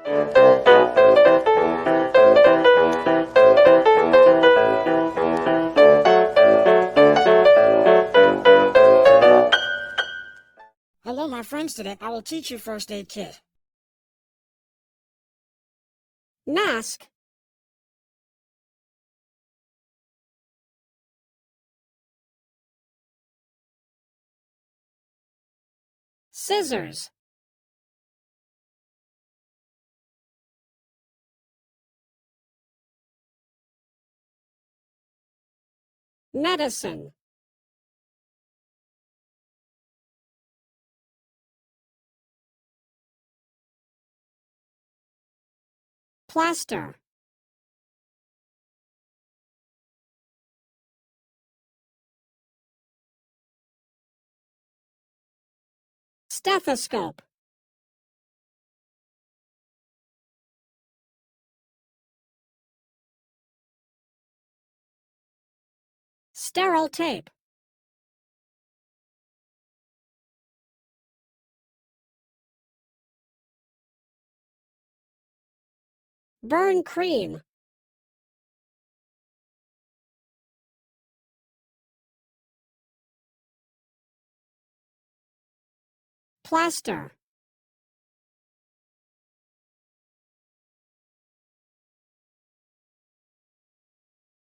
Hello, my friends. Today I will teach you first aid kit. Mask. Scissors. Medicine. Plaster. Stethoscope. Sterile tape. Burn cream. Plaster.